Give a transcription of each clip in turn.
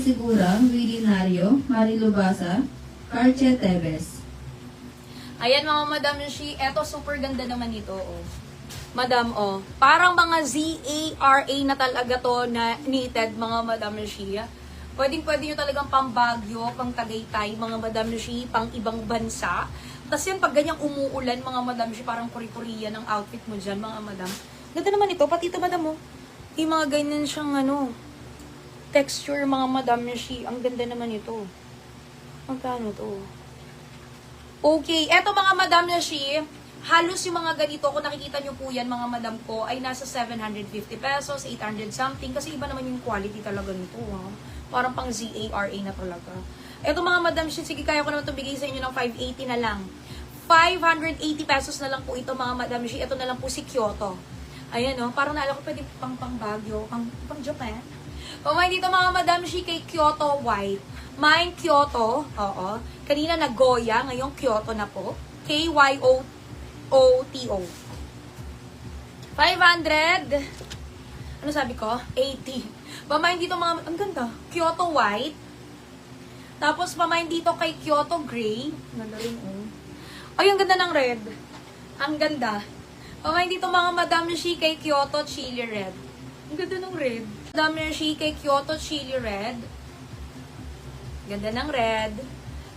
Segura, Willie Nario, Marilu Basa, Carche Tevez. Ayan mga Madam Shi, eto super ganda naman ito, oh. Madam, oh. Parang mga ZARA na talaga to na knitted, mga Madam Shi. Pwedeng-pwede nyo talagang pang Baguio, pang Tagaytay, mga Madam Shi, pang ibang bansa. Tapos yan, pag ganyang umuulan, mga Madam Shi, parang Korea ng outfit mo dyan, mga Madam. Ganda naman ito, pati ito, Madam, oh. Yung mga ganyan siyang, texture, mga Madam Shi. Ang ganda naman ito. Magkano to? Okay, eto mga Madam Shi, halos yung mga ganito, kung nakikita nyo po yan, mga Madam ko, ay nasa 750 pesos, 800 something, kasi iba naman yung quality talaga nito, ha. Parang pang ZARA na talaga. Eto mga Madam Shi, sige, kaya ko naman ito bigay sa inyo ng 580 na lang. 580 pesos na lang po ito, mga Madam Shi. Ito na lang po si Kyoto. Ayan, no? Parang naalala ko pwede pang Baguio, pang Japan. Pamain dito mga Madam Shi kay Kyoto White. Mine Kyoto, oo. Kanina Nagoya, ngayong Kyoto na po. KYOTO. 500. Ano sabi ko? 80. Pamain dito mga, ang ganda. Kyoto White. Tapos pamain dito kay Kyoto Gray. Ganda rin, oh. Ay, ang ganda ng red. Ang ganda. Pamain dito mga Madam Shi kay Kyoto Chili Red. Ang ganda ng red. Madam Shi kay Kyoto Chili Red. Ganda ng red.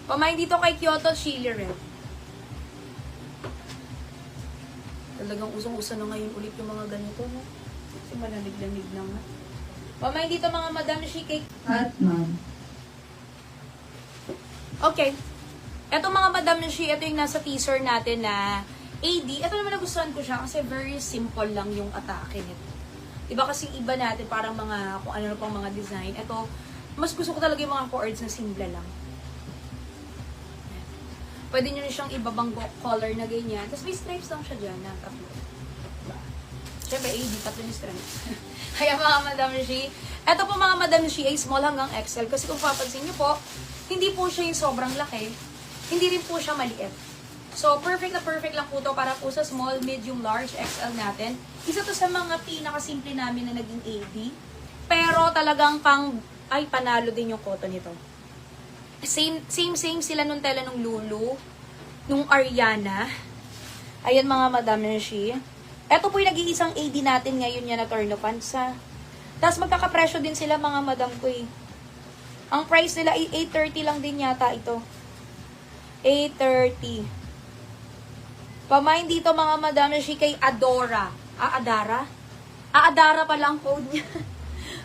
Pamain dito kay Kyoto Chili Red. Talagang usong-uso na ngayon ulit yung mga ganito, no? Kasi malamig-lamig na nga. Pamain dito mga Madam Shi kay... Atman. Okay. Ito mga Madam Shi, ito yung nasa teaser natin na AD. Ito naman nagustuhan ko siya kasi very simple lang yung atake nito. Diba kasi iba natin parang mga, kung ano na pang mga design. Ito, mas gusto ko talaga yung mga chords na simple lang. Pwede nyo na siyang ibabang color na ganyan. Tapos may stripes lang siya dyan na tatlo. Diba? Siyempre, AD, tatlo yung stripes. Kaya mga Madam Shi, ito po mga Madam Shi ay small hanggang XL. Kasi kung papansin nyo po, hindi po siya yung sobrang laki. Hindi rin po siya maliit. So, perfect na perfect lang po to para po sa small, medium, large, XL natin. Isa to sa mga pinakasimple namin na naging AD. Pero talagang panalo din yung cotton nito. Same sila nung tela nung Lulu, nung Ariana. Ayan mga Madam Shi. Ito po yung nag-iisang AD natin ngayon yan na turno pants, ha. Tapos magkakapresyo din sila mga Madam ko, eh. Ang price nila ay 830 lang din yata ito. 830. Pamain dito mga Madam Shi kay Adora. Adara? Adara pala ang code niya.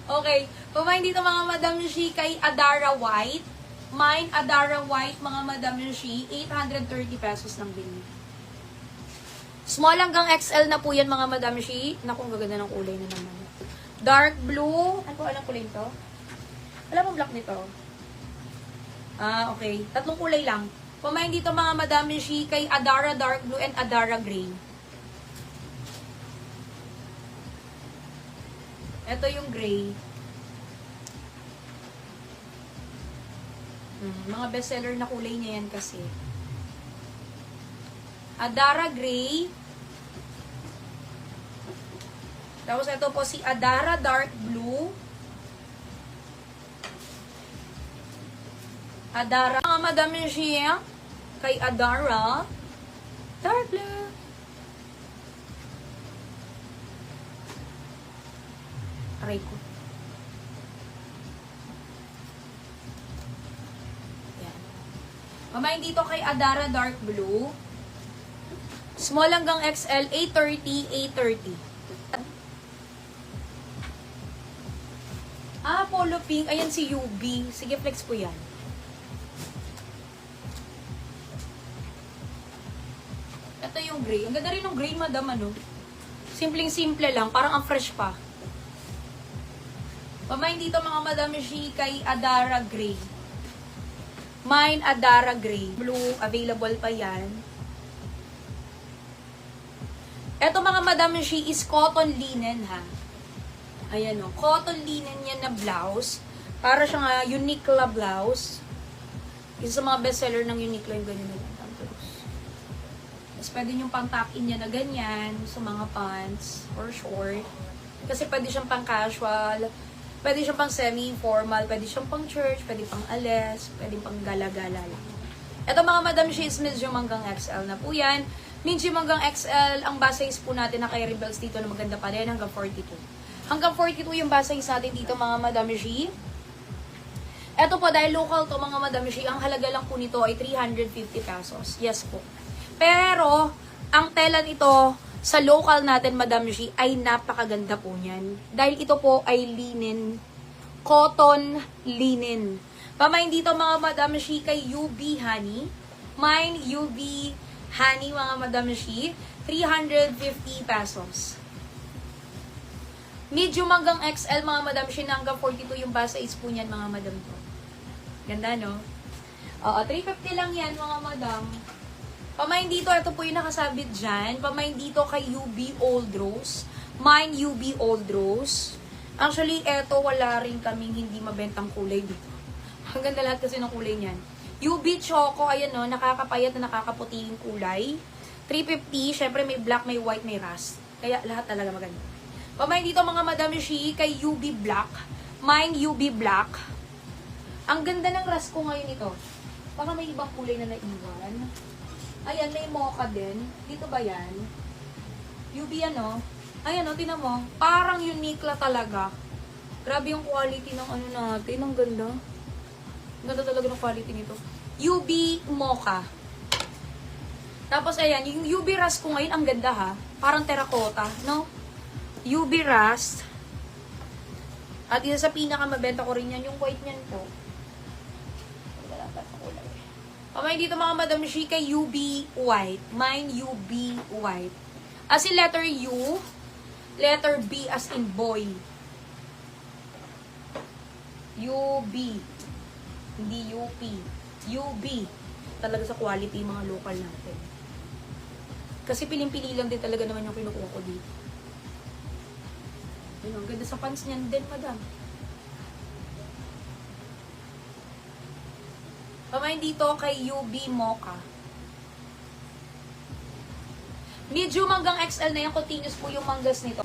Okay. Pamain dito mga Madam Shi kay Adara White. Mine Adara White mga Madam Shi. 830 pesos lang din. Small hanggang XL na po yan mga Madam Shi. Naku, ang gaganda ng kulay na naman. Dark blue. Ano po anong kulay ito? Wala pong black nito. Okay. Tatlong kulay lang. Pamain dito mga Madam Shi kay Adara Dark Blue and Adara Gray. Ito yung gray. Mga bestseller na kulay niya yan kasi. Adara Gray. Tapos ito po si Adara Dark Blue. Adara. Mga Madam Shi kay Adara Dark Blue. Aray ko. Yan. Mamain dito kay Adara Dark Blue. Small hanggang XL, 830, 830. Polo pink. Ayan si UB. Sige, flex po yan. Ito yung gray. Ang ganda rin ng gray, Madam, ano? Simpleng-simple lang. Parang ang fresh pa. Pamain dito mga Madam Shi kay Adara Gray. Mine Adara Gray. Blue. Available pa yan. Ito mga Madam Shi is cotton linen, ha? Ayan, o. Cotton linen yan na blouse. Para siyang Uniqlo blouse. Isa sa mga bestseller ng Uniqlo yung ganyan na yan. Tapos pwede nyo pang tuck-in niya na ganyan sa mga pants or short. Kasi pwede siyang pang casual. Pwede siyang pang semi-formal, pwede siyang pang church, pwede pang ales, pwede pang gala-gala lang. Ito mga Madam Shi is medium hanggang XL na po yan. Medium hanggang XL, ang base size po natin na kay Rebels dito na maganda pa rin hanggang 42. Hanggang 42 yung base size natin dito mga Madam Shi. Ito po, dahil local to mga Madam Shi, ang halaga lang po nito ay 350 pesos. Yes po. Pero, ang tela nito sa local natin, Madam Shi, ay napakaganda po niyan. Dahil ito po ay linen. Cotton linen. Pamain dito mga Madam Shi kay UB Honey. Mine UB Honey mga Madam Shi, 350 pesos. Medium hanggang XL mga Madam Shi, hanggang 42 yung base size po niyan mga Madam po. Ganda, no? Oo, 350 lang yan, mga madam. Pamain dito, ito po yung nakasabit dyan. Pamain dito kay UB Old Rose. Mine UB Old Rose. Actually, eto, wala rin kaming hindi mabentang kulay dito. Ang ganda lahat kasi ng kulay niyan. UB Choco, ayan no, nakakapayat na nakakaputing kulay. 350, syempre may black, may white, may rust. Kaya lahat talaga maganda. Pamain dito, mga Madam Shi, kay UB Black. Mine UB Black. Ang ganda ng rust ko ngayon ito. Baka may ibang kulay na naiwan. Ayan, may mocha din. Dito ba yan? UB ano? Ayan o, tinan mo. Parang unique la talaga. Grabe yung quality ng ano natin. Ang ganda. Ang ganda talaga ng quality nito. UB mocha. Tapos ayan, yung UB rust ko ngayon, ang ganda ha. Parang terracotta, no? UB rust. At isa sa pinakamabenta ko rin yan, yung white niyan po. Pamay dito mga Madam Shi kay UB White. Mine UB White. As in letter U, letter B as in boy. UB. Hindi UP. UB. Talaga sa quality mga local natin. Kasi piling-pili lang din talaga naman yung kinukuha ko dito. Yun, ang ganda sa pants niyan din, madam. Pamain dito kay UB Mocha. Medium hanggang XL na yung continuous po yung manggas nito.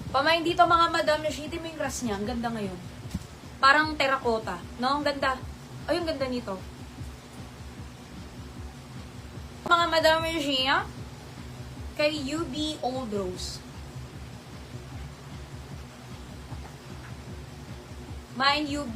Pamain dito mga Madam Shi, mo yung ras niya. Ang ganda ngayon. Parang terracotta. No? Ang ganda. Ay, ang ganda nito. Mga Madam Shi, kay UB Old Rose. Mine UB